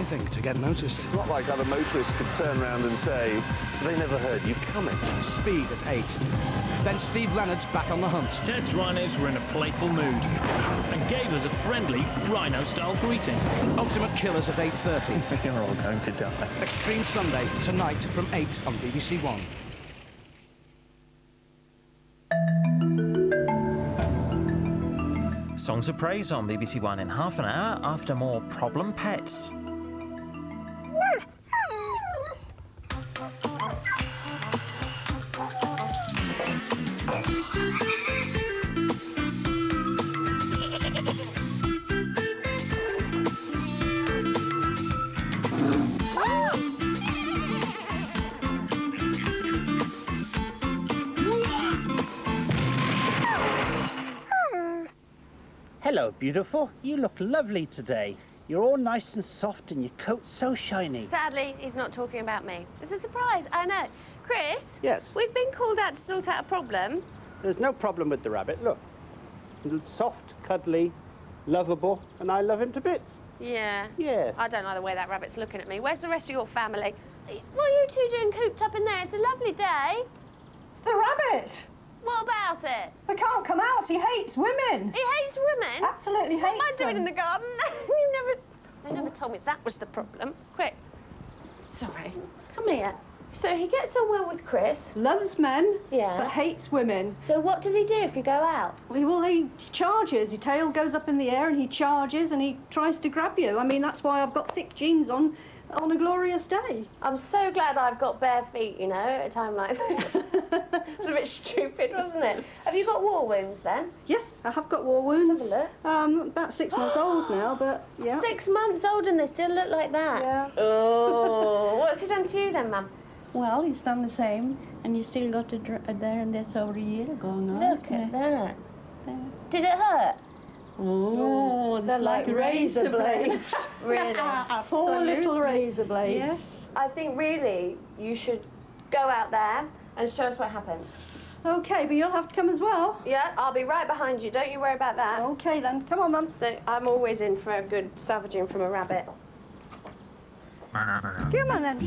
anything to get noticed. It's not like other motorists could turn around and say, they never heard you coming. Speed at 8. Then Steve Leonard's back on the hunt. Ted's rhinos were in a playful mood and gave us a friendly rhino-style greeting. Ultimate Killers at 8:30. You're all going to die. Extreme Sunday, tonight from 8 on BBC One. Songs of Praise on BBC One in half an hour after more problem pets. Hello, beautiful. You look lovely today. You're all nice and soft and your coat's so shiny. Sadly, he's not talking about me. It's a surprise, I know. Chris? Yes? We've been called out to sort out a problem. There's no problem with the rabbit. Look. He's soft, cuddly, lovable, and I love him to bits. Yeah. Yes. I don't like the way that rabbit's looking at me. Where's the rest of your family? What are you two doing cooped up in there? It's a lovely day. It's the rabbit. What about it? He can't come out. He hates women. He hates women? Absolutely hates What am I doing them. in the garden? They never told me that was the problem. Quick. Sorry. Come here. So he gets on well with Chris. Loves men, Yeah. but hates women. So what does he do if you go out? He charges. His tail goes up in the air and he charges and he tries to grab you. I mean, that's why I've got thick jeans on a glorious day. I'm so glad I've got bare feet, you know, at a time like this. It's a bit stupid, wasn't it? Have you got war wounds then? Yes, I have got war wounds. Let's have a look. About 6 months old now, but yeah. 6 months old and they still look like that? Yeah. Oh, what's he done to you then, Mum? Well, he's done the same, and you still got it there, and that's over a year going on. Look at that. Did it hurt? Oh, They're like razor blades. Really? 4 little razor blades. Yes. I think really you should go out there and show us what happens. Okay, but you'll have to come as well. Yeah, I'll be right behind you. Don't you worry about that. Okay then, come on, Mum. I'm always in for a good savaging from a rabbit. Come on then.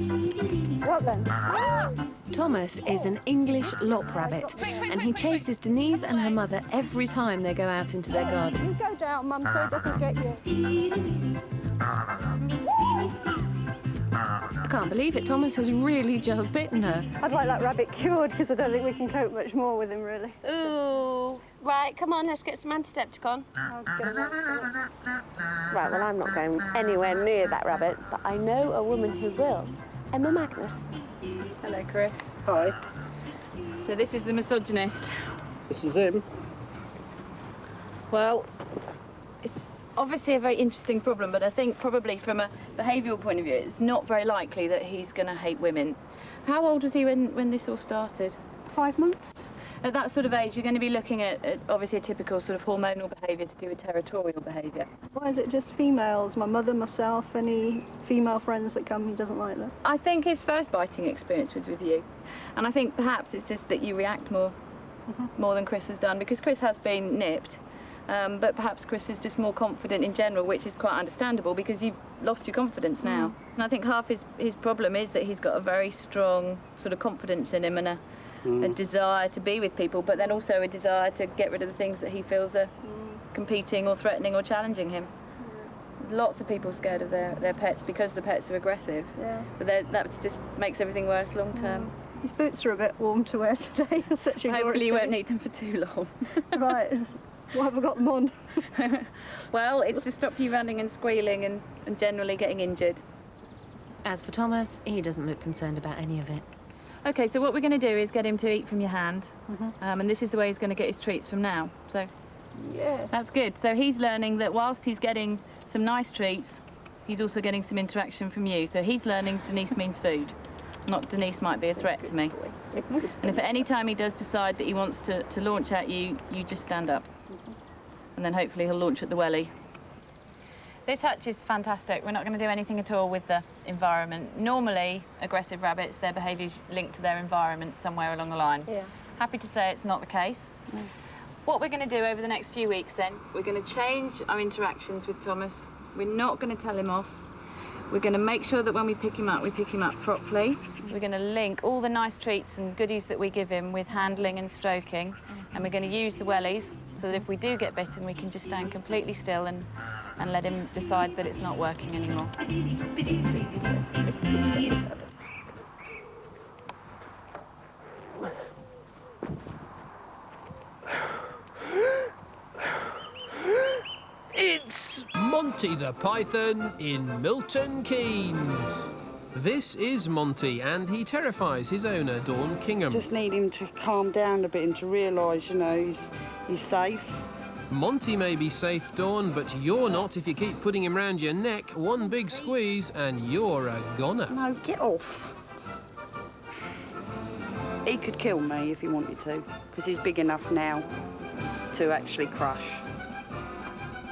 What then? Thomas is an English lop rabbit, and he chases Denise and her mother every time they go out into their garden. You go down, Mum, so it doesn't get you. I can't believe it, Thomas has really just bitten her. I'd like that rabbit cured because I don't think we can cope much more with him, really. Ooh. Right, come on, let's get some antiseptic on. Right, well, I'm not going anywhere near that rabbit, but I know a woman who will. Emma Magnus. Hello, Chris. Hi. So this is the misogynist. This is him. Well, it's obviously a very interesting problem, but I think probably from a behavioural point of view, it's not very likely that he's going to hate women. How old was he when this all started? 5 months. At that sort of age, you're going to be looking at obviously a typical sort of hormonal behaviour to do with territorial behaviour. Why is it just females? My mother, myself, any female friends that come, he doesn't like them. I think his first biting experience was with you, and I think perhaps it's just that you react more than Chris has done, because Chris has been nipped, but perhaps Chris is just more confident in general, which is quite understandable because you've lost your confidence now. And I think half his problem is that he's got a very strong sort of confidence in him and a desire to be with people, but then also a desire to get rid of the things that he feels are competing or threatening or challenging him. Lots of people scared of their pets because the pets are aggressive, but that just makes everything worse long term. His boots are a bit warm to wear today. Such a Hopefully you won't need them for too long. Right. Why have I got them on? Well, it's to stop you running and squealing and generally getting injured. As for Thomas, he doesn't look concerned about any of it. Okay, so what we're going to do is get him to eat from your hand, and this is the way he's going to get his treats from now. So Yes. that's good. So he's learning that whilst he's getting some nice treats, he's also getting some interaction from you. So he's learning Denise means food, not Denise might be a threat to me. And if at any time he does decide that he wants to launch at you, you just stand up. And then hopefully he'll launch at the welly. This hutch is fantastic. We're not going to do anything at all with the environment. Normally, aggressive rabbits, their behaviour's linked to their environment somewhere along the line. Yeah. Happy to say it's not the case. What we're going to do over the next few weeks then, we're going to change our interactions with Thomas. We're not going to tell him off. We're going to make sure that when we pick him up properly. We're going to link all the nice treats and goodies that we give him with handling and stroking, and we're going to use the wellies so that if we do get bitten, we can just stand completely still and let him decide that it's not working anymore. It's Monty the Python in Milton Keynes. This is Monty, and he terrifies his owner, Dawn Kingham. Just need him to calm down a bit and to realise, you know, he's safe. Monty may be safe, Dawn, but you're not if you keep putting him round your neck. One big squeeze and you're a goner. No, get off. He could kill me if he wanted to, because he's big enough now to actually crush.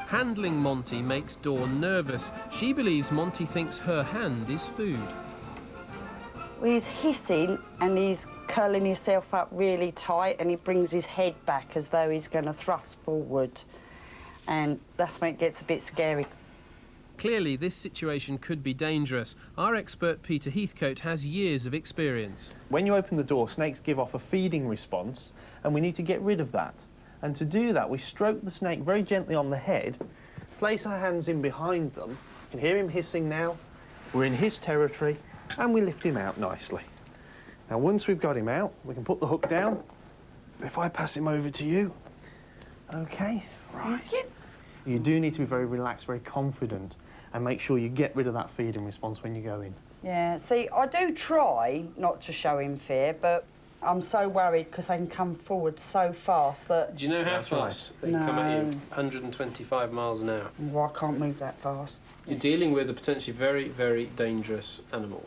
Handling Monty makes Dawn nervous. She believes Monty thinks her hand is food. Well, he's hissing and he's curling himself up really tight, and he brings his head back as though he's going to thrust forward. And that's when it gets a bit scary. Clearly, this situation could be dangerous. Our expert, Peter Heathcote, has years of experience. When you open the door, snakes give off a feeding response, and we need to get rid of that. And to do that, we stroke the snake very gently on the head, place our hands in behind them. You can hear him hissing now. We're in his territory, and we lift him out nicely. Now, once we've got him out, we can put the hook down. If I pass him over to you. OK, right. You do need to be very relaxed, very confident, and make sure you get rid of that feeding response when you go in. Yeah, see, I do try not to show him fear, but I'm so worried because they can come forward so fast that... Do you know how fast they can come at you? 125 miles an hour. Well, I can't move that fast. You're dealing with a potentially very, very dangerous animal.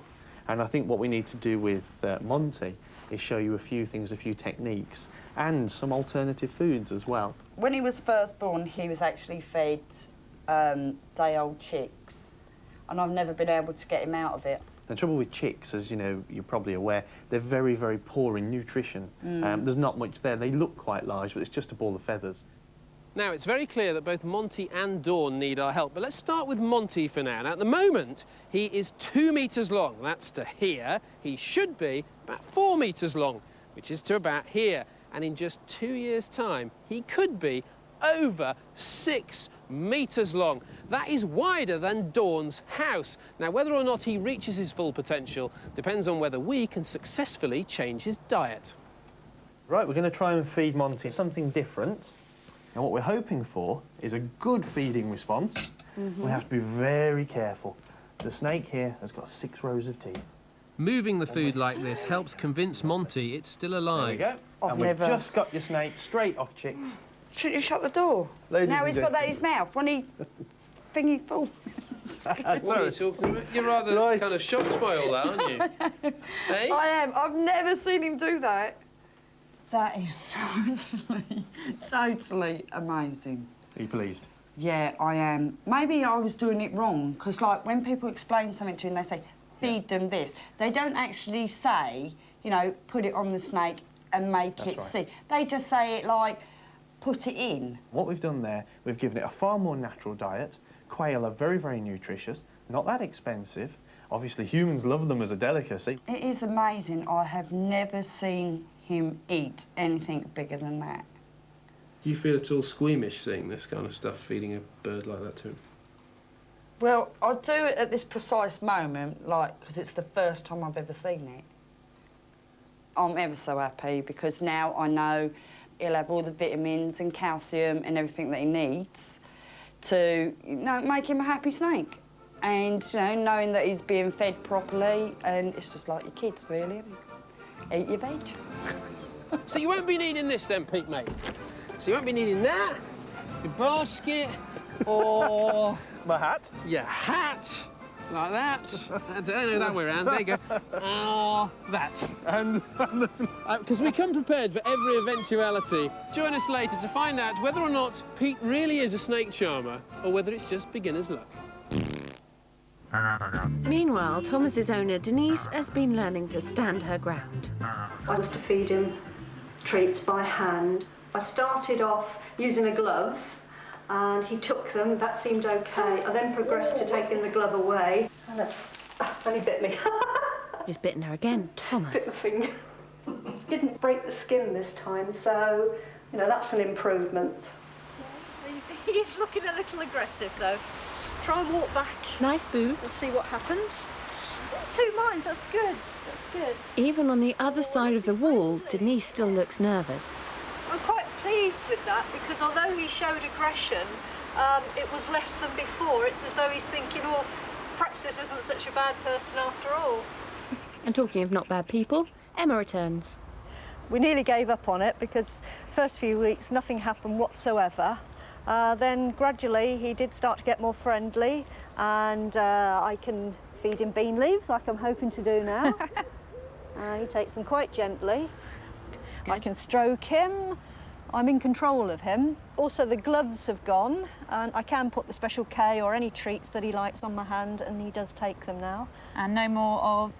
And I think what we need to do with Monty is show you a few things, a few techniques, and some alternative foods as well. When he was first born, he was actually fed day-old chicks, and I've never been able to get him out of it. The trouble with chicks, as you know, you're probably aware, they're very, very poor in nutrition. There's not much there. They look quite large, but it's just a ball of feathers. Now, it's very clear that both Monty and Dawn need our help, but let's start with Monty for now. Now, at the moment, he is 2 metres long. That's to here. He should be about 4 metres long, which is to about here. And in just 2 years' time, he could be over 6 metres long. That is wider than Dawn's house. Now, whether or not he reaches his full potential depends on whether we can successfully change his diet. Right, we're going to try and feed Monty something different. And what we're hoping for is a good feeding response. We have to be very careful. The snake here has got 6 rows of teeth. Moving the food like this helps convince Monty it's still alive. There we go. And we've just got your snake straight off chicks. Shouldn't you shut the door? Ladies now and he's got that in his mouth. When he... thingy full. What are you talking about? You're rather kind of shocked by all that, aren't you? Hey? I am. I've never seen him do that. That is totally amazing. Are you pleased? Yeah, I am. Maybe I was doing it wrong, because, like, when people explain something to you and they say, feed them this, they don't actually say, you know, put it on the snake and make it see. They just say it like, put it in. What we've done there, we've given it a far more natural diet. Quail are very, very nutritious, not that expensive. Obviously, humans love them as a delicacy. It is amazing. I have never seen him eat anything bigger than that. Do you feel at all squeamish seeing this kind of stuff, feeding a bird like that to him? Well, I do it at this precise moment, like, because it's the first time I've ever seen it. I'm ever so happy, because now I know he'll have all the vitamins and calcium and everything that he needs to, you know, make him a happy snake. And, you know, knowing that he's being fed properly, and it's just like your kids, really, isn't it? Eat your veg. So you won't be needing this then, Pete, mate? So you won't be needing that, your basket, or... My hat? Your hat, like that. I don't know that way around, there you go. That. And... Because we come prepared for every eventuality. Join us later to find out whether or not Pete really is a snake charmer, or whether it's just beginner's luck. Meanwhile, Thomas's owner, Denise, has been learning to stand her ground. I was to feed him treats by hand. I started off using a glove, and he took them. That seemed okay. I then progressed to taking the glove away, and he bit me. He's bitten her again, Thomas. Bit my finger. Didn't break the skin this time, so, you know, that's an improvement. He's looking a little aggressive, though. Try and walk back. Nice boots. Let's see what happens. 2 minds, that's good. That's good. Even on the other side of the wall, Denise still looks nervous. I'm quite pleased with that, because although he showed aggression, it was less than before. It's as though he's thinking, oh, perhaps this isn't such a bad person after all. And talking of not bad people, Emma returns. We nearly gave up on it because first few weeks nothing happened whatsoever. Then gradually he did start to get more friendly, and I can feed him bean leaves like I'm hoping to do now. He takes them quite gently. Good. I can stroke him. I'm in control of him. Also the gloves have gone, and I can put the Special K or any treats that he likes on my hand, and he does take them now. And no more of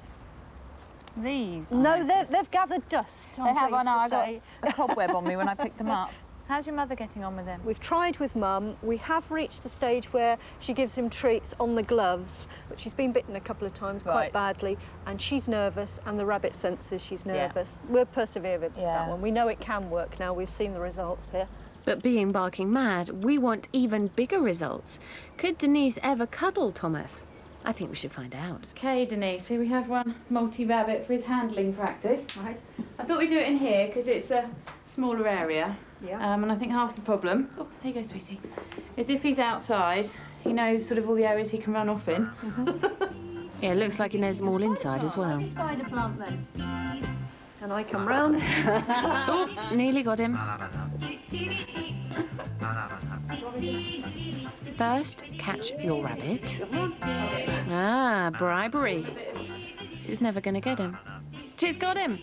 these? No, they've gathered dust. They have, I know. I got a cobweb on me when I picked them up. How's your mother getting on with them? We've tried with Mum. We have reached the stage where she gives him treats on the gloves, but she's been bitten a couple of times quite badly, and she's nervous, and the rabbit senses she's nervous. Yeah. We'll persevere with that one. We know it can work now. We've seen the results here. But being barking mad, we want even bigger results. Could Denise ever cuddle Thomas? I think we should find out. Okay, Denise, here we have one multi-rabbit for his handling practice. Right. I thought we'd do it in here because it's a smaller area. Yeah. And I think half the problem, oh, there you go, sweetie, is if he's outside, he knows sort of all the areas he can run off in. Yeah, it looks like he knows them all inside as well. Spider plant then. And I come round. Oh, nearly got him. First, catch your rabbit. Ah, bribery. She's never going to get him. She's got him.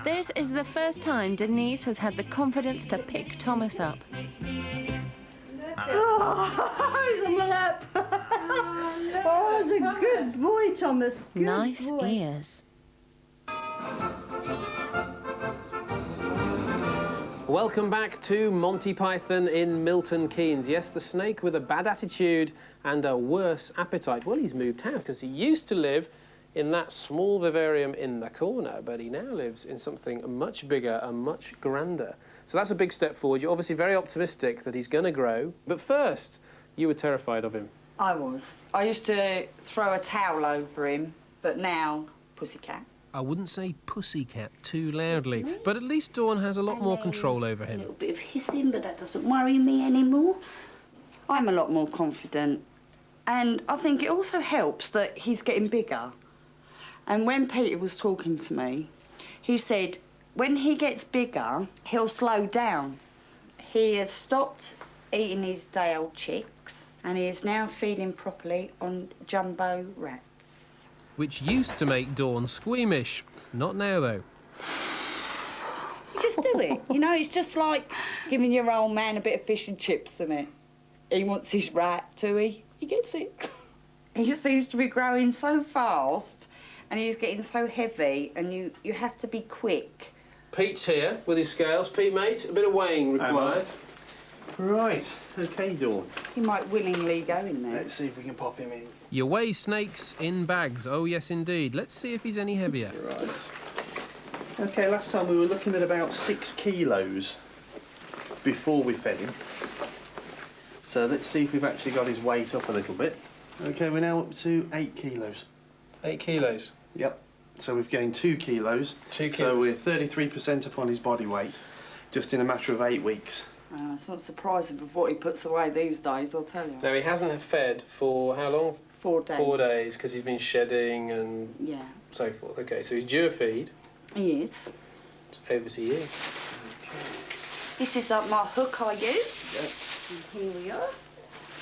This is the first time Denise has had the confidence to pick Thomas up. Oh, he's on my lap. Oh, he's a good boy, Thomas. Good nice boy. Ears. Welcome back to Monty Python in Milton Keynes. Yes, the snake with a bad attitude and a worse appetite. Well, he's moved house because he used to live in that small vivarium in the corner, but he now lives in something much bigger and much grander. So that's a big step forward. You're obviously very optimistic that he's going to grow. But first, you were terrified of him. I was. I used to throw a towel over him, but now, pussycat. I wouldn't say pussycat too loudly, but at least Dawn has a lot more control over him. A little bit of hissing, but that doesn't worry me anymore. I'm a lot more confident. And I think it also helps that he's getting bigger. And when Peter was talking to me, he said when he gets bigger, he'll slow down. He has stopped eating his day-old chicks, and he is now feeding properly on jumbo rats. Which used to make Dawn squeamish. Not now, though. You just do it. You know, it's just like giving your old man a bit of fish and chips, isn't it? He wants his rat, too. He gets it. He seems to be growing so fast, and he's getting so heavy, and you have to be quick. Pete's here with his scales. Pete, mate, a bit of weighing required. Right, OK, Dawn. He might willingly go in there. Let's see if we can pop him in. You weigh snakes in bags. Oh, yes, indeed. Let's see if he's any heavier. Right. OK, last time we were looking at about 6 kilos before we fed him. So let's see if we've actually got his weight up a little bit. OK, we're now up to 8 kilos. 8 kilos? Yep. So we've gained 2 kilos. 2 kilos. So we're 33% upon his body weight, just in a matter of 8 weeks. It's not surprising with what he puts away these days, I'll tell you. Now, he hasn't fed for how long? 4 days. 4 days, because he's been shedding and so forth. OK, so he's due a feed. He is. It's over to you. Okay. This is my hook I use. Yep. And here we are.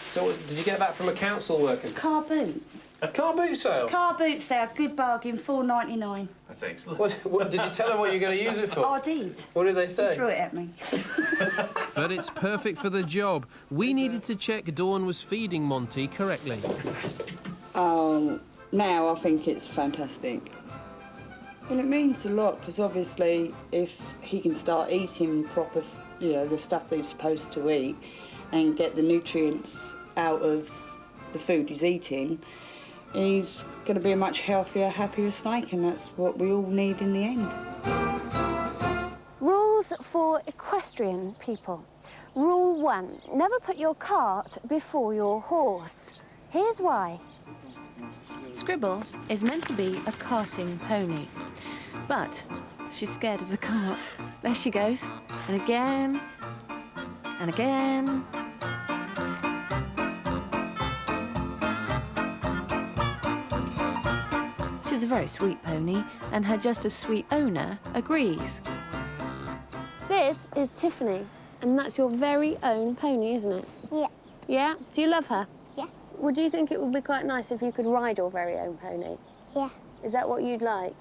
So, did you get that from a council worker? Car boot. A car boot sale? Car boot sale, good bargain, $4.99. That's excellent. What, did you tell them what you're going to use it for? I did. What did they say? He threw it at me. But it's perfect for the job. We needed to check Dawn was feeding Monty correctly. Now I think it's fantastic. Well, it means a lot, because obviously if he can start eating proper, you know, the stuff that he's supposed to eat, and get the nutrients out of the food he's eating, he's going to be a much healthier, happier snake, and that's what we all need in the end. Rules for equestrian people. Rule 1, never put your cart before your horse. Here's why. Scribble is meant to be a carting pony, but she's scared of the cart. There she goes, and again, and again. She's a very sweet pony, and her just as sweet owner agrees. This is Tiffany, and that's your very own pony, isn't it? Yeah. Yeah? Do you love her? Yeah. Well, do you think it would be quite nice if you could ride your very own pony? Yeah. Is that what you'd like?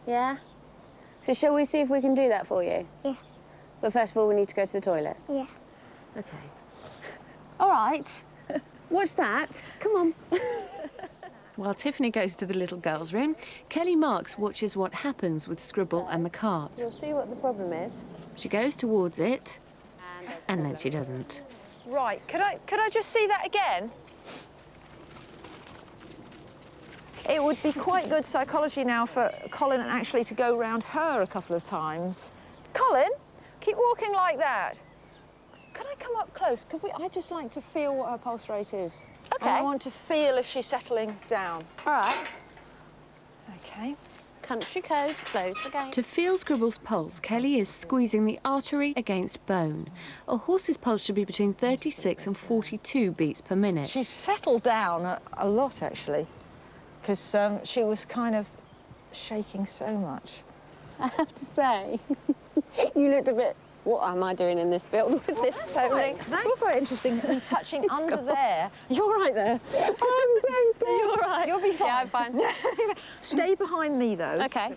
Yeah? So shall we see if we can do that for you? Yeah. But first of all, we need to go to the toilet. Yeah. Okay. All right. Watch that. Come on. While Tiffany goes to the little girl's room, Kelly Marks watches what happens with Scribble and the cart. You'll see what the problem is. She goes towards it, and then she doesn't. Right, could I just see that again? It would be quite good psychology now for Colin actually to go round her a couple of times. Colin, keep walking like that. Could I come up close? I'd just like to feel what her pulse rate is. Okay. And I want to feel if she's settling down. All right. Okay. Country code, close the gate. To feel Scribble's pulse, Kelly is squeezing the artery against bone. A horse's pulse should be between 36 and 42 beats per minute. She's settled down a lot, actually, because she was kind of shaking so much. I have to say, you looked a bit, what am I doing in this field with this pony? That's quite interesting. And touching under there. You're right there. I'm so good. You're right. You'll be fine. Yeah, I'm fine. Stay behind me, though. Okay.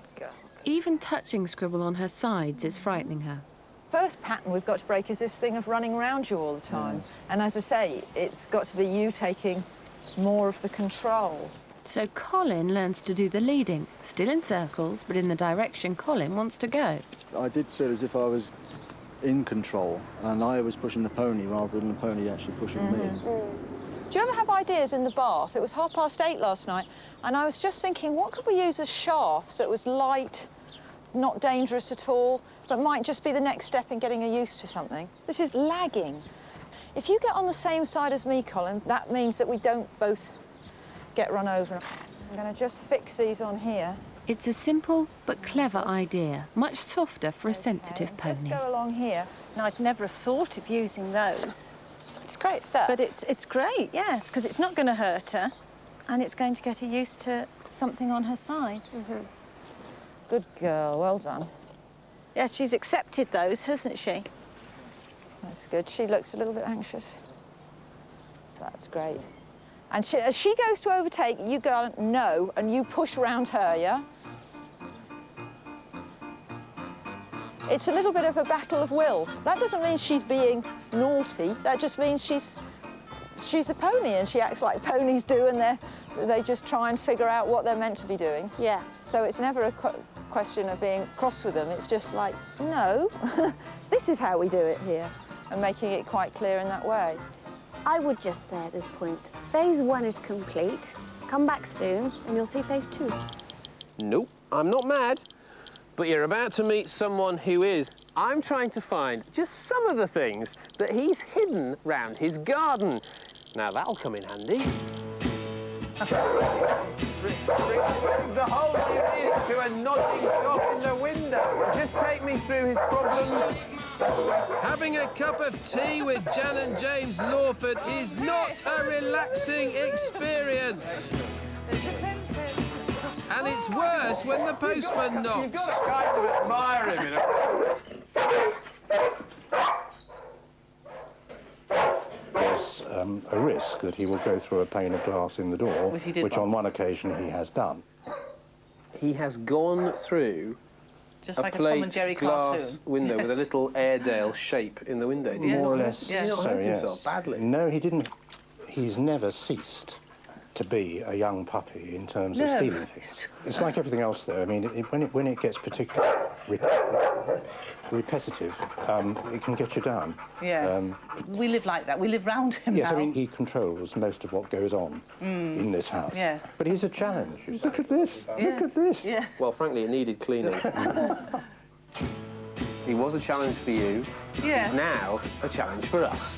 Even touching Scribble on her sides is frightening her. First pattern we've got to break is this thing of running around you all the time. And as I say, it's got to be you taking more of the control. So Colin learns to do the leading, still in circles, but in the direction Colin wants to go. I did feel as if I was in control, and I was pushing the pony rather than the pony actually pushing me. Do you ever have ideas in the bath? It was 8:30 last night, and I was just thinking, what could we use as shafts that was light, not dangerous at all, but might just be the next step in getting her used to something? This is lagging. If you get on the same side as me, Colin, that means that we don't both get run over. I'm going to just fix these on here. It's a simple but clever idea, much softer for a sensitive Let's pony. go along here. And I'd never have thought of using those. It's great stuff. But it's great, yes, because it's not going to hurt her, and it's going to get her used to something on her sides. Good girl, well done. Yes, she's accepted those, hasn't she? That's good. She looks a little bit anxious. That's great. And as she goes to overtake, you go no, and you push round her, yeah? It's a little bit of a battle of wills. That doesn't mean she's being naughty. That just means she's a pony and she acts like ponies do, and they just try and figure out what they're meant to be doing. Yeah. So it's never a question of being cross with them. It's just like, no, this is how we do it here, and making it quite clear in that way. I would just say at this point, phase 1 is complete. Come back soon and you'll see phase 2. Nope, I'm not mad. But you're about to meet someone who is. I'm trying to find just some of the things that he's hidden round his garden. Now that'll come in handy. The hole you need to a nodding dog in the window. Just take me through his problems. Having a cup of tea with Jan and James Lawford is not a relaxing experience. And it's worse when the postman knocks. You've got to kind of admire him, you know. There's a risk that he will go through a pane of glass in the door, which on one occasion he has done. He has gone through just like a Tom and Jerry cartoon. Glass window with a little Airedale shape in the window. More or less, so, yes. badly. No, he didn't. He's never ceased to be a young puppy in terms of stealing things. It's like everything else, though. I mean, when it gets particularly repetitive, it can get you down. Yes. We live like that. We live round him Yes, now. I mean, he controls most of what goes on in this house. Yes. But he's a challenge. Look at this. Yes. Look at this. Yeah. Well, frankly, it needed cleaning. He was a challenge for you. Yes. He's now a challenge for us.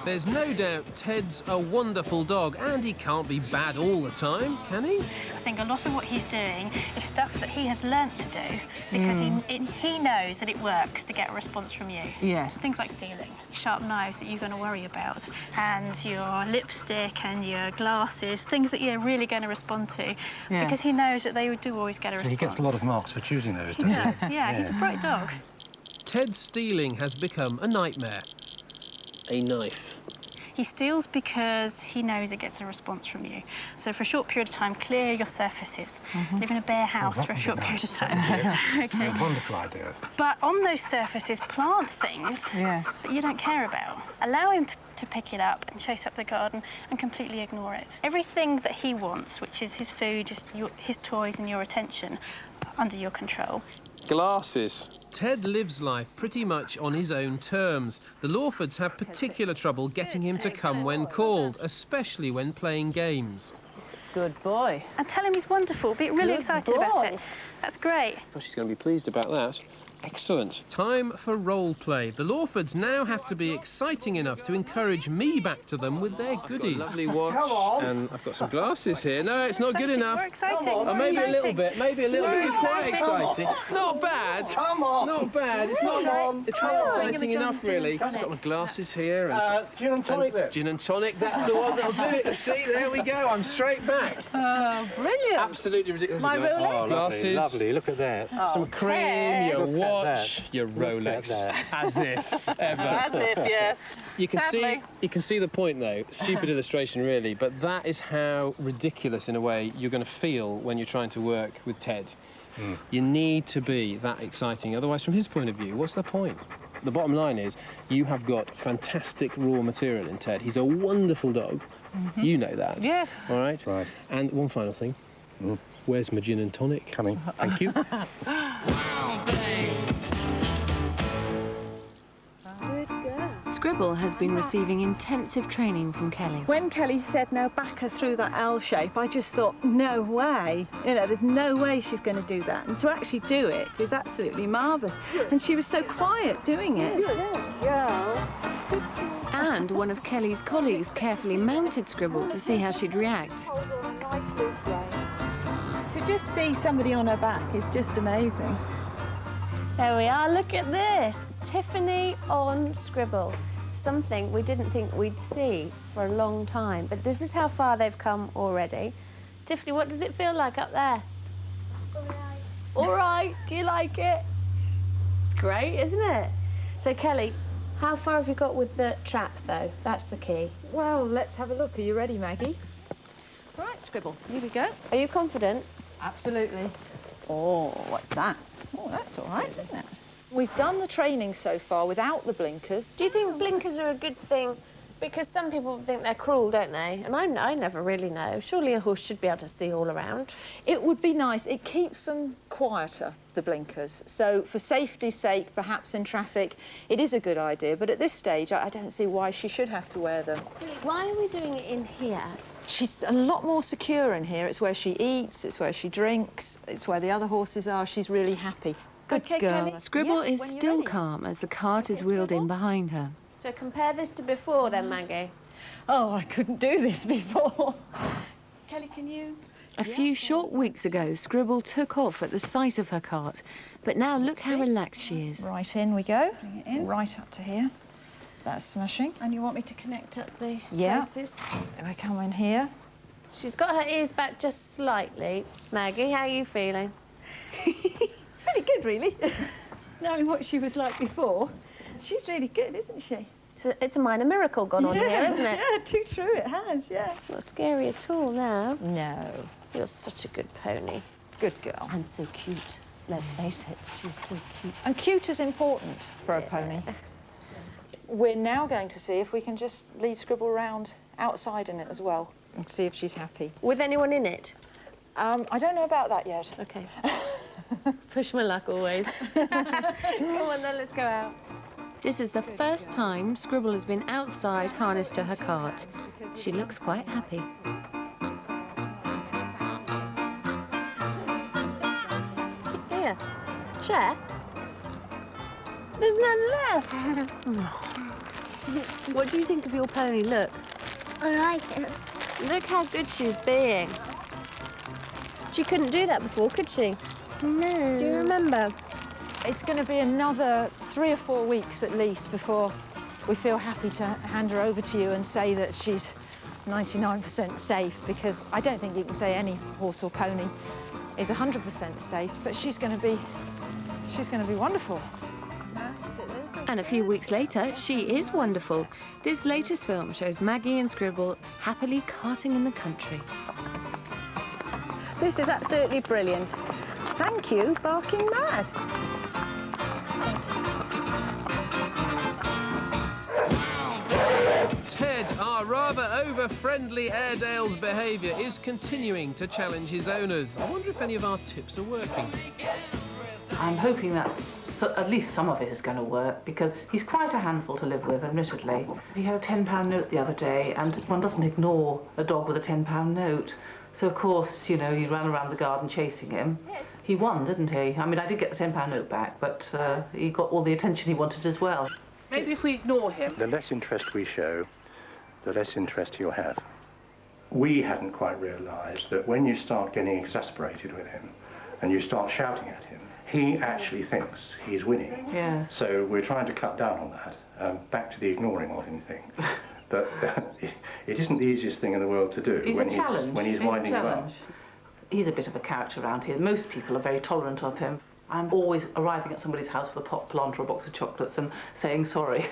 There's no doubt Ted's a wonderful dog, and he can't be bad all the time, can he? I think a lot of what he's doing is stuff that he has learnt to do because he knows that it works to get a response from you. Yes. Things like stealing, sharp knives that you're going to worry about, and your lipstick and your glasses, things that you're really going to respond to, because he knows that they do always get a response. He gets a lot of marks for choosing those, doesn't He does, yeah, he's a bright dog. Ted's stealing has become a nightmare. A knife. He steals because he knows it gets a response from you. So for a short period of time, clear your surfaces. Live in a bare house for a short period of time. Okay. Wonderful idea. But on those surfaces, plant things that you don't care about. Allow him to pick it up and chase up the garden and completely ignore it. Everything that he wants, which is his food, his toys and your attention, under your control. Glasses. Ted lives life pretty much on his own terms. The Lawfords have particular trouble getting him to come when called, especially when playing games. Good boy. And tell him he's wonderful. Be really excited about it. That's great. Oh, she's going to be pleased about that. Excellent. Time for role play. The Lawfords now have to be exciting enough to encourage me back to them with their goodies. Lovely watch. Come on. And I've got some glasses here. No, it's not good enough. More exciting. Oh, maybe a little bit. Maybe a little bit. Quite exciting. Not bad. Come on. Not bad. It's not exciting enough, really. I've got my glasses here. And, gin and tonic then. Gin and tonic. That's the one that'll do it. See, there we go. I'm straight back. Oh, brilliant. Absolutely ridiculous. My Rolex. Glasses. Lovely. Look at that. Some cream, Ted. your Look at watch, your Rolex. As if ever. As if, yes. You can Sadly. see the point though. Stupid illustration really, but that is how ridiculous in a way you're going to feel when you're trying to work with Ted. You need to be that exciting, otherwise from his point of view, what's the point? The bottom line is you have got fantastic raw material in Ted. He's a wonderful dog. You know that. Yes. All right? Right. And one final thing. Where's my gin and tonic? Coming. Thank you. Scribble has been receiving intensive training from Kelly. When Kelly said, now back her through that L shape, I just thought, no way. You know, there's no way she's going to do that. And to actually do it is absolutely marvellous. And she was so quiet doing it. And one of Kelly's colleagues carefully mounted Scribble to see how she'd react. To just see somebody on her back is just amazing. There we are, look at this. Tiffany on Scribble. Something we didn't think we'd see for a long time, but this is how far they've come already. Tiffany, what does it feel like up there? All right, do you like it? It's great, isn't it? So, Kelly, how far have you got with the trap, though? That's the key. Well, let's have a look. Are you ready, Maggie? Right, Scribble, here we go. Are you confident? Absolutely. Oh, what's that? Oh, that's all right, isn't it? We've done the training so far without the blinkers. Do you think blinkers are a good thing? Because some people think they're cruel, don't they? And I never really know. Surely a horse should be able to see all around. It would be nice. It keeps them quieter, the blinkers. So for safety's sake, perhaps in traffic, it is a good idea. But at this stage, I don't see why she should have to wear them. Why are we doing it in here? She's a lot more secure in here. It's where she eats, it's where she drinks, it's where the other horses are. She's really happy. Good girl. Scribble is still calm as the cart is wheeled in behind her. So compare this to before then, Maggie. Oh, I couldn't do this before. Kelly, can you? A few short weeks ago, Scribble took off at the sight of her cart, but now look how relaxed she is. Right, in we go. Bring it in. Right up to here. That's smashing. And you want me to connect up the places? Then we come in here. She's got her ears back just slightly. Maggie, how are you feeling? Pretty good, really. Knowing what she was like before, she's really good, isn't she? It's a minor miracle gone on here, isn't it? Yeah, too true, it has, yeah. Not scary at all now. No. You're such a good pony. Good girl. And so cute. Let's face it, she's so cute. And cute is important for a pony. We're now going to see if we can just lead Scribble around outside in it as well. and see if she's happy. With anyone in it? I don't know about that yet. Okay. Push my luck always. Come on then, let's go out. This is the first time Scribble has been outside harnessed to her cart. She looks quite happy. Here, share. There's none left. What do you think of your pony? Look. I like it. Look how good she's being. She couldn't do that before, could she? No. Do you remember? It's going to be another 3 or 4 weeks at least before we feel happy to hand her over to you and say that she's 99% safe, because I don't think you can say any horse or pony is 100% safe, but she's going to be wonderful. And a few weeks later, she is wonderful. This latest film shows Maggie and Scribble happily carting in the country. This is absolutely brilliant. Thank you, Barking Mad. Ted, our rather over-friendly Airedale's behaviour is continuing to challenge his owners. I wonder if any of our tips are working. I'm hoping that at least some of it is going to work, because he's quite a handful to live with, admittedly. He had a £10 note the other day, and one doesn't ignore a dog with a £10 note. So, of course, you know, he ran around the garden chasing him. He won, didn't he? I mean, I did get the £10 note back, but he got all the attention he wanted as well. Maybe if we ignore him. The less interest we show, the less interest he'll have. We hadn't quite realised that when you start getting exasperated with him and you start shouting at him, he actually thinks he's winning. Yes. So we're trying to cut down on that, back to the ignoring of him thing. But it isn't the easiest thing in the world to do when he's winding you up. He's a bit of a character around here. Most people are very tolerant of him. I'm always arriving at somebody's house with a pot plant or a box of chocolates and saying sorry.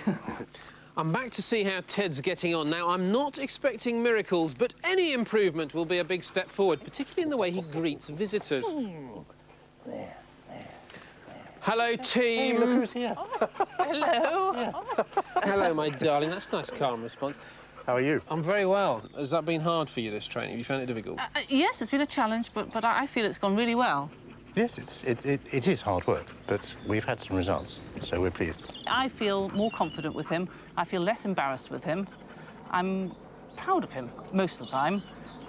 I'm back to see how Ted's getting on now. I'm not expecting miracles, but any improvement will be a big step forward, particularly in the way he greets visitors. There. Hello, team. Hey, look who's here. Hello. Hello, my darling. That's a nice, calm response. How are you? I'm very well. Has that been hard for you, this training? Have you found it difficult? Yes, it's been a challenge, but I feel it's gone really well. Yes, it is hard work, but we've had some results, so we're pleased. I feel more confident with him. I feel less embarrassed with him. I'm proud of him most of the time.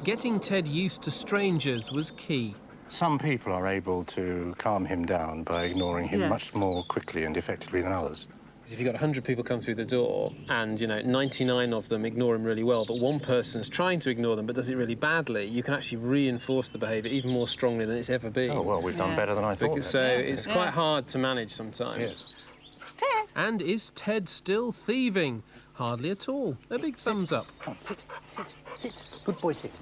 Getting Ted used to strangers was key. Some people are able to calm him down by ignoring him Yes. much more quickly and effectively than others. If you've got 100 people come through the door and, you know, 99 of them ignore him really well, but one person's trying to ignore them but does it really badly, you can actually reinforce the behaviour even more strongly than it's ever been. Oh, well, we've done better than I thought. So it's quite hard to manage sometimes. Yes. Ted! And is Ted still thieving? Hardly at all. A big thumbs up. Come on, sit. Good boy, sit.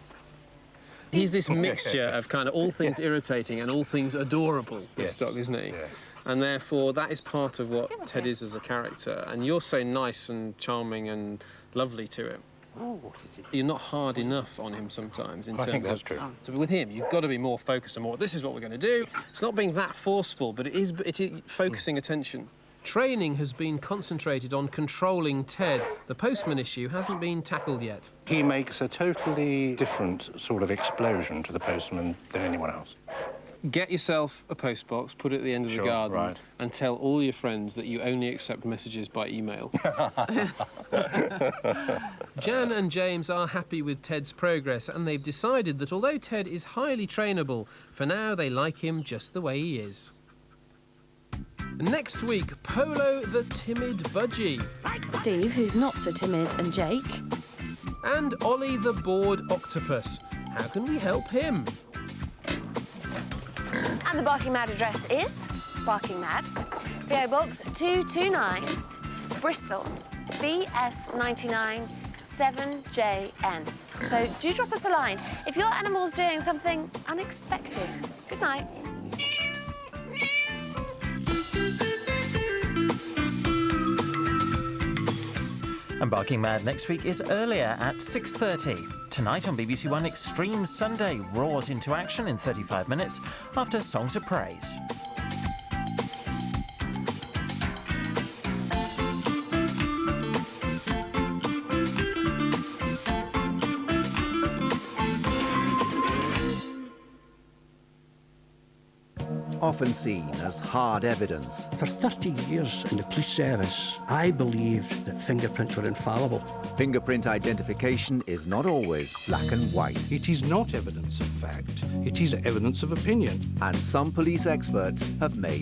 He's this mixture of kind of all things irritating and all things adorable with Stock, isn't he? Yes. And therefore, that is part of what Ted is as a character. And you're so nice and charming and lovely to him. Oh, what is it? You're not hard enough on him sometimes. I think that's true. So with him, you've got to be more focused and more, this is what we're going to do. It's not being that forceful, but it is focusing attention. Training has been concentrated on controlling Ted. The postman issue hasn't been tackled yet. He makes a totally different sort of explosion to the postman than anyone else. Get yourself a postbox, put it at the end of the garden, right. and tell all your friends that you only accept messages by email. Jan and James are happy with Ted's progress, and they've decided that although Ted is highly trainable, for now they like him just the way he is. Next week, Polo the timid budgie. Steve, who's not so timid, and Jake. And Ollie the bored octopus. How can we help him? And the Barking Mad address is Barking Mad, PO Box 229, Bristol, BS99 7JN. So do drop us a line if your animal's doing something unexpected. Good night. And Barking Mad next week is earlier at 6:30. Tonight on BBC One, Extreme Sunday roars into action in 35 minutes after Songs of Praise. often seen as hard evidence. For 30 years in the police service, I believed that fingerprints were infallible. Fingerprint identification is not always black and white. It is not evidence of fact, it is evidence of opinion. And some police experts have made